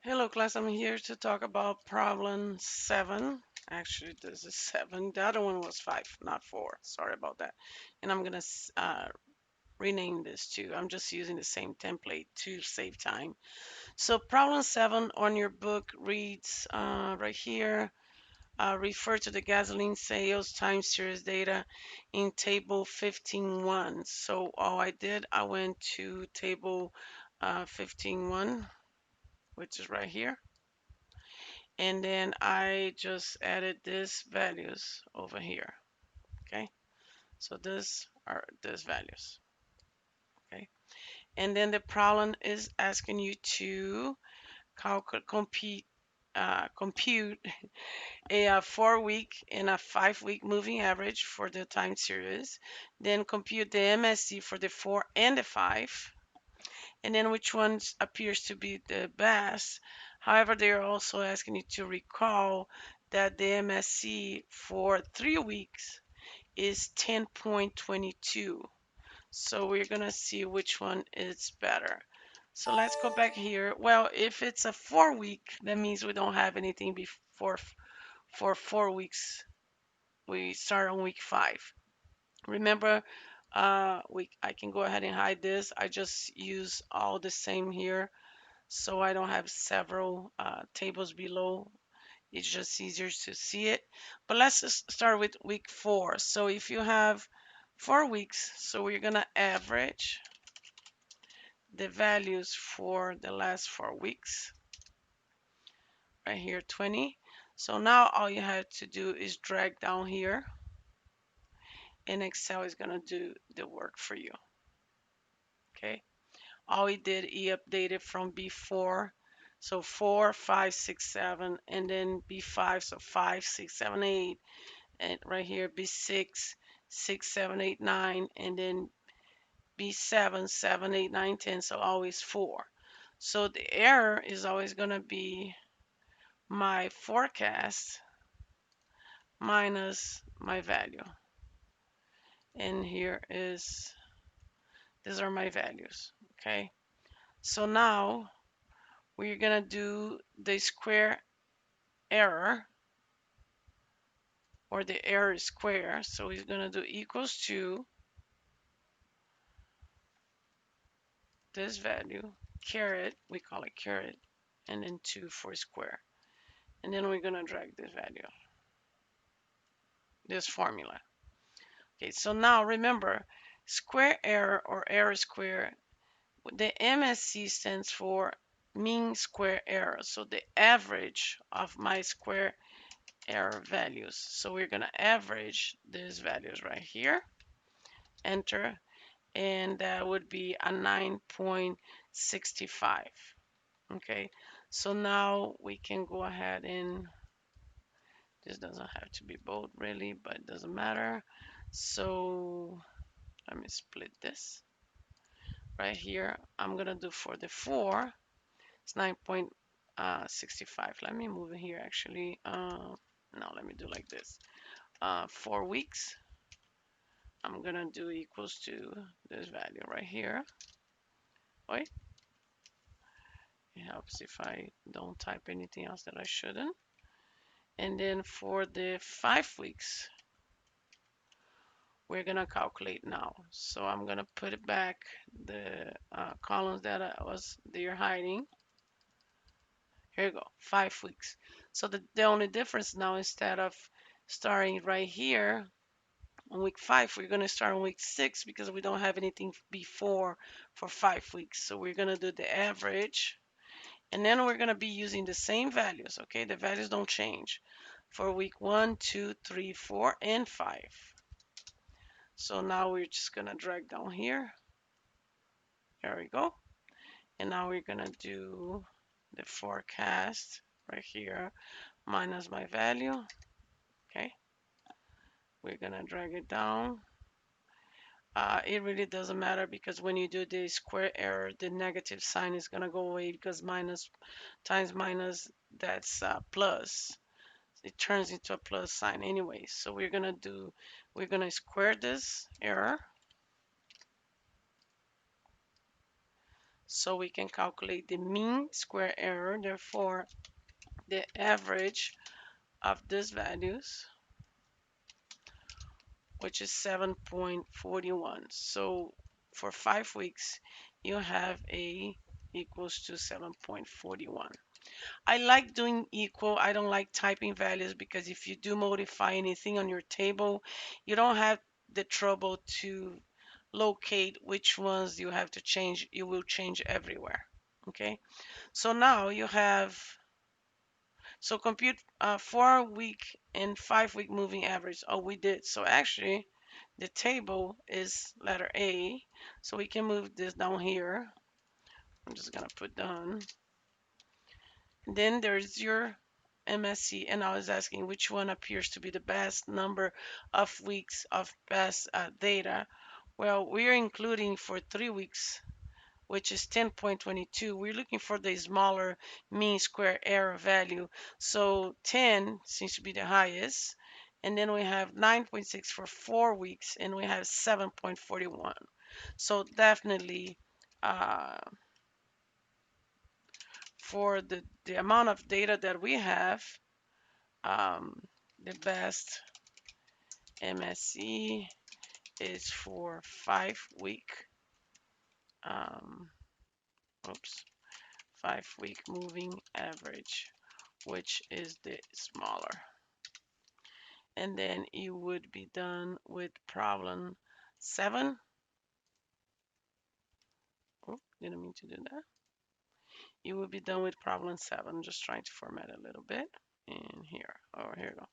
Hello class, I'm here to talk about problem 7. Actually, this is 7. The other one was 5, not 4. Sorry about that. And I'm gonna rename this too. I'm just using the same template to save time. So problem 7 on your book reads right here, refer to the gasoline sales time series data in table 15.1. So all I did, I went to table 15.1, which is right here, and then I just added this values over here. Okay, so this are these values. Okay, and then the problem is asking you to compute a 4 week and a 5 week moving average for the time series, then compute the MSC for the 4 and the 5, and then which one appears to be the best. However, they are also asking you to recall that the MSC for 3 weeks is 10.22. So we're going to see which one is better. So let's go back here. Well, if it's a 4 week, that means we don't have anything before for 4 weeks. We start on week 5. Remember, I can go ahead and hide this. I just use all the same here so I don't have several tables below. It's just easier to see it. But let's just start with week 4. So if you have 4 weeks, so we're gonna average the values for the last 4 weeks. Right here, 20. So now all you have to do is drag down here, and Excel is gonna do the work for you. Okay. All we did, he updated from B4. So 4, 5, 6, 7, and then B5, so 5, 6, 7, 8, and right here B6, 6, 7, 8, 9, and then B7, 7, 8, 9, 10, so always 4. So the error is always going to be my forecast minus my value. And here is, these are my values, okay? So now we're going to do the square error, or the error square. So we're going to do equals to this value, caret, we call it caret, and then 2 for square. And then we're going to drag this value, this formula. Okay, so now remember, square error or error square, the MSC stands for mean square error. So the average of my square error values. So we're going to average these values right here, enter, and that would be a 9.65. Okay, so now we can go ahead and this doesn't have to be bold really, but it doesn't matter. So let me split this right here. I'm gonna do for the 4, it's 9.65. Let me move it here actually. No, let me do like this. 4 weeks. I'm gonna do equals to this value right here. Wait, it helps if I don't type anything else that I shouldn't. And then for the 5 weeks, we're gonna calculate now. So I'm gonna put it back the columns that I was there hiding. Here you go, 5 weeks. So the only difference now, instead of starting right here on week 5, we're gonna start on week 6 because we don't have anything before for 5 weeks. So we're gonna do the average, and then we're gonna be using the same values. Okay, the values don't change for week 1, 2, 3, 4, and 5. So now we're just gonna drag down here. There we go. And now we're gonna do the forecast right here minus my value. Okay, we're gonna drag it down. It really doesn't matter because when you do the square error, the negative sign is gonna go away because minus times minus, that's plus. It turns into a plus sign anyway. So we're gonna square this error. So we can calculate the mean square error, therefore the average of these values, which is 7.41. So for 5 weeks, you have A equals to 7.41. I like doing equal. I don't like typing values because if you do modify anything on your table, you don't have the trouble to locate which ones you have to change. You will change everywhere. Okay. So now you have, so compute 4 week and 5 week moving average. Oh, we did. So actually, the table is letter A. So we can move this down here. I'm just gonna put done. Then there's your MSC, and I was asking which one appears to be the best number of weeks of best data. Well, we are including for 3 weeks, which is 10.22. We're looking for the smaller mean square error value. So 10 seems to be the highest. And then we have 9.6 for 4 weeks, and we have 7.41. So definitely, uh, for the amount of data that we have, um, the best MSE is for 5 week, um, oops, 5 week moving average, which is the smaller. And then you would be done with problem 7. Oh, didn't mean to do that. You will be done with problem 7. Just trying to format a little bit. And here, oh, here we go.